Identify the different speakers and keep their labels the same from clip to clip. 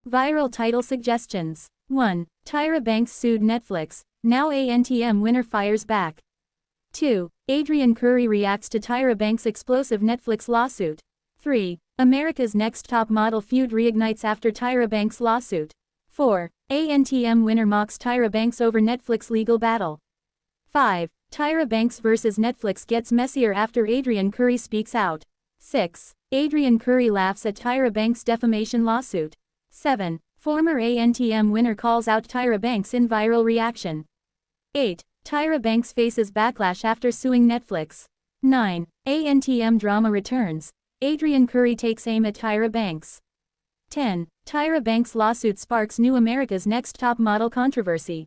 Speaker 1: Viral title suggestions. 1. Tyra Banks sued Netflix, now ANTM winner fires back. 2. Adrianne Curry reacts to Tyra Banks' explosive Netflix lawsuit. 3. America's Next Top Model feud reignites after Tyra Banks lawsuit. 4. ANTM winner mocks Tyra Banks over Netflix legal battle. 5. Tyra Banks vs Netflix gets messier after Adrianne Curry speaks out. 6. Adrianne Curry laughs at Tyra Banks' defamation lawsuit. 7. Former ANTM winner calls out Tyra Banks in viral reaction. 8. Tyra Banks faces backlash after suing Netflix. 9. ANTM drama returns. Adrianne Curry takes aim at Tyra Banks. 10. Tyra Banks lawsuit sparks new America's Next Top Model controversy.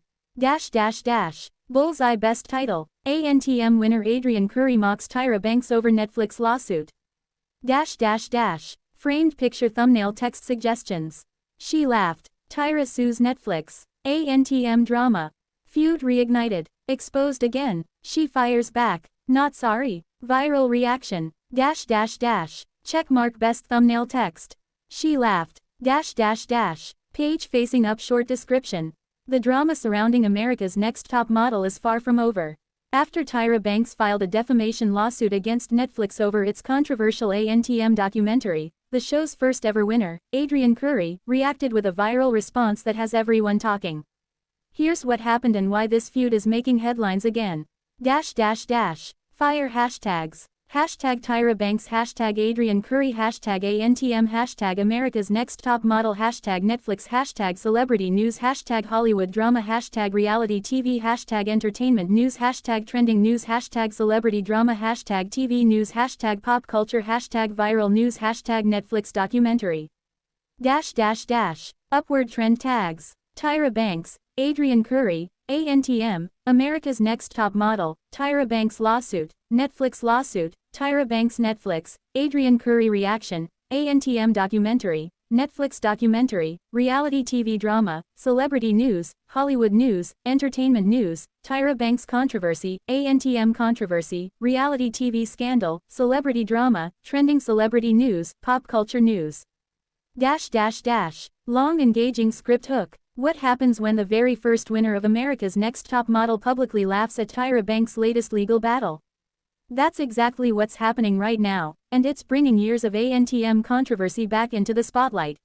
Speaker 1: Bullseye best title. ANTM winner Adrianne Curry mocks Tyra Banks over Netflix lawsuit. Framed picture thumbnail text suggestions. She laughed. Tyra sues Netflix. ANTM drama. Feud reignited. Exposed again. She fires back. Not sorry. Viral reaction. Checkmark best thumbnail text. She laughed. Page facing up short description. The drama surrounding America's Next Top Model is far from over. After Tyra Banks filed a defamation lawsuit against Netflix over its controversial ANTM documentary, the show's first ever winner, Adrianne Curry, reacted with a viral response that has everyone talking. Here's what happened and why this feud is making headlines again. Fire hashtags. Hashtag Tyra Banks, hashtag Adrianne Curry, hashtag ANTM, hashtag America's Next Top Model, hashtag Netflix, hashtag Celebrity News, hashtag Hollywood Drama, hashtag Reality TV, hashtag Entertainment News, hashtag Trending News, hashtag Celebrity Drama, hashtag TV News, hashtag Pop Culture, hashtag Viral News, hashtag Netflix Documentary. Upward trend tags. Tyra Banks, Adrianne Curry, ANTM, America's Next Top Model, Tyra Banks lawsuit, Netflix lawsuit, Tyra Banks Netflix, Adrianne Curry reaction, ANTM documentary, Netflix documentary, reality TV drama, celebrity news, Hollywood news, entertainment news, Tyra Banks controversy, ANTM controversy, reality TV scandal, celebrity drama, trending celebrity news, pop culture news. Long engaging script hook. What happens when the very first winner of America's Next Top Model publicly laughs at Tyra Banks' latest legal battle? That's exactly what's happening right now, and it's bringing years of ANTM controversy back into the spotlight.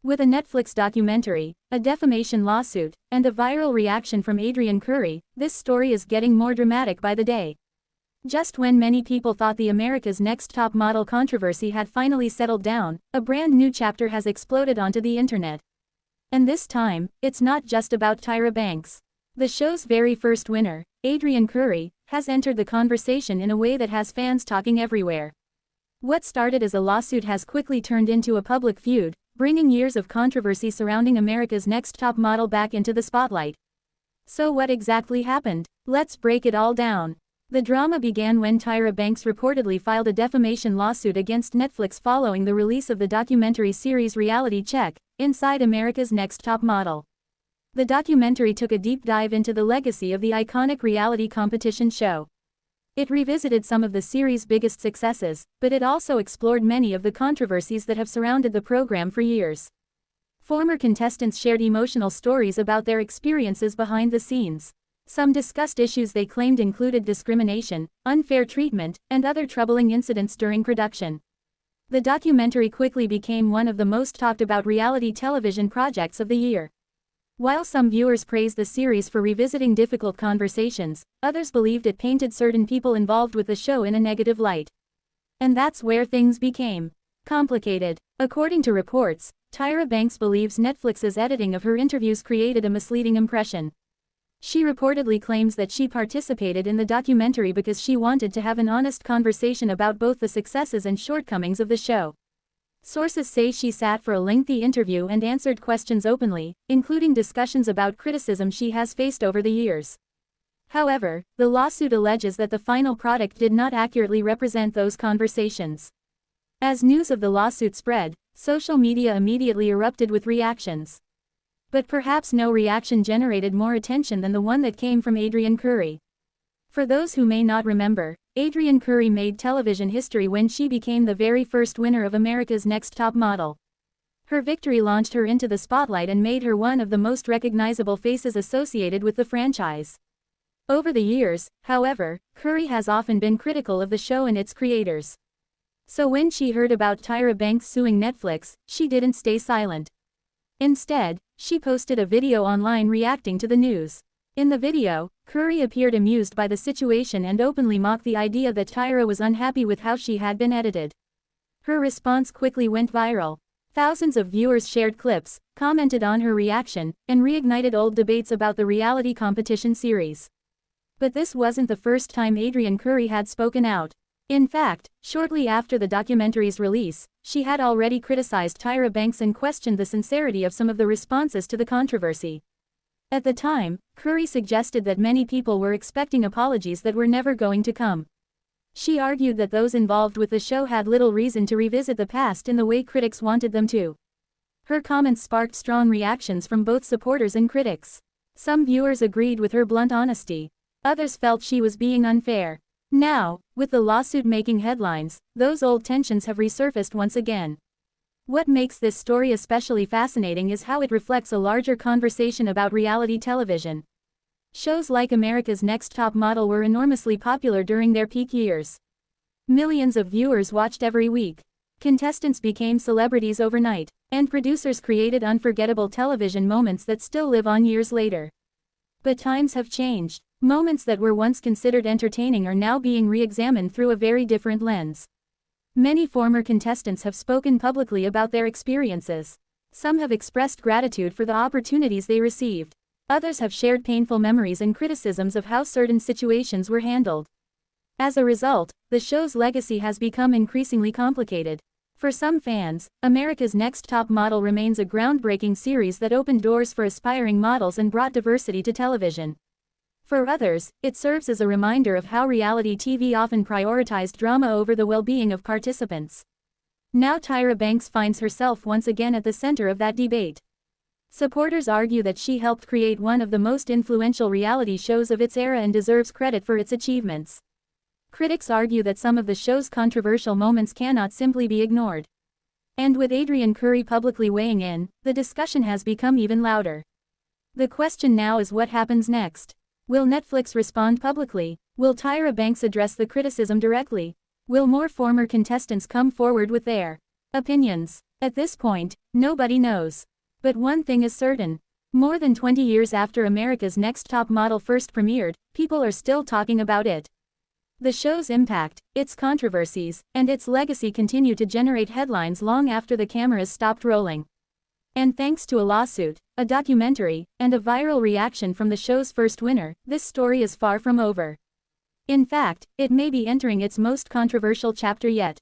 Speaker 1: With a Netflix documentary, a defamation lawsuit, and a viral reaction from Adrianne Curry, this story is getting more dramatic by the day. Just when many people thought the America's Next Top Model controversy had finally settled down, a brand new chapter has exploded onto the internet. And this time, it's not just about Tyra Banks. The show's very first winner, Adrianne Curry, has entered the conversation in a way that has fans talking everywhere. What started as a lawsuit has quickly turned into a public feud, bringing years of controversy surrounding America's Next Top Model back into the spotlight. So what exactly happened? Let's break it all down. The drama began when Tyra Banks reportedly filed a defamation lawsuit against Netflix following the release of the documentary series Reality Check, Inside America's Next Top Model. The documentary took a deep dive into the legacy of the iconic reality competition show. It revisited some of the series' biggest successes, but it also explored many of the controversies that have surrounded the program for years. Former contestants shared emotional stories about their experiences behind the scenes. Some discussed issues they claimed included discrimination, unfair treatment, and other troubling incidents during production. The documentary quickly became one of the most talked about reality television projects of the year. While some viewers praised the series for revisiting difficult conversations, others believed it painted certain people involved with the show in a negative light. And that's where things became complicated. According to reports, Tyra Banks believes Netflix's editing of her interviews created a misleading impression. She reportedly claims that she participated in the documentary because she wanted to have an honest conversation about both the successes and shortcomings of the show. Sources say she sat for a lengthy interview and answered questions openly, including discussions about criticism she has faced over the years. However, the lawsuit alleges that the final product did not accurately represent those conversations. As news of the lawsuit spread, social media immediately erupted with reactions. But perhaps no reaction generated more attention than the one that came from Adrianne Curry. For those who may not remember, Adrianne Curry made television history when she became the very first winner of America's Next Top Model. Her victory launched her into the spotlight and made her one of the most recognizable faces associated with the franchise. Over the years, however, Curry has often been critical of the show and its creators. So when she heard about Tyra Banks suing Netflix, she didn't stay silent. Instead, she posted a video online reacting to the news. In the video, Curry appeared amused by the situation and openly mocked the idea that Tyra was unhappy with how she had been edited. Her response quickly went viral. Thousands of viewers shared clips, commented on her reaction, and reignited old debates about the reality competition series. But this wasn't the first time Adrianne Curry had spoken out. In fact, shortly after the documentary's release, she had already criticized Tyra Banks and questioned the sincerity of some of the responses to the controversy. At the time, Curry suggested that many people were expecting apologies that were never going to come. She argued that those involved with the show had little reason to revisit the past in the way critics wanted them to. Her comments sparked strong reactions from both supporters and critics. Some viewers agreed with her blunt honesty. Others felt she was being unfair. Now, with the lawsuit making headlines, those old tensions have resurfaced once again. What makes this story especially fascinating is how it reflects a larger conversation about reality television. Shows like America's Next Top Model were enormously popular during their peak years. Millions of viewers watched every week. Contestants became celebrities overnight, and producers created unforgettable television moments that still live on years later. But times have changed. Moments that were once considered entertaining are now being re-examined through a very different lens. Many former contestants have spoken publicly about their experiences. Some have expressed gratitude for the opportunities they received. Others have shared painful memories and criticisms of how certain situations were handled. As a result, the show's legacy has become increasingly complicated. For some fans, America's Next Top Model remains a groundbreaking series that opened doors for aspiring models and brought diversity to television. For others, it serves as a reminder of how reality TV often prioritized drama over the well-being of participants. Now Tyra Banks finds herself once again at the center of that debate. Supporters argue that she helped create one of the most influential reality shows of its era and deserves credit for its achievements. Critics argue that some of the show's controversial moments cannot simply be ignored. And with Adrianne Curry publicly weighing in, the discussion has become even louder. The question now is what happens next. Will Netflix respond publicly? Will Tyra Banks address the criticism directly? Will more former contestants come forward with their opinions? At this point, nobody knows. But one thing is certain. More than 20 years after America's Next Top Model first premiered, people are still talking about it. The show's impact, its controversies, and its legacy continue to generate headlines long after the cameras stopped rolling. And thanks to a lawsuit, a documentary, and a viral reaction from the show's first winner, this story is far from over. In fact, it may be entering its most controversial chapter yet.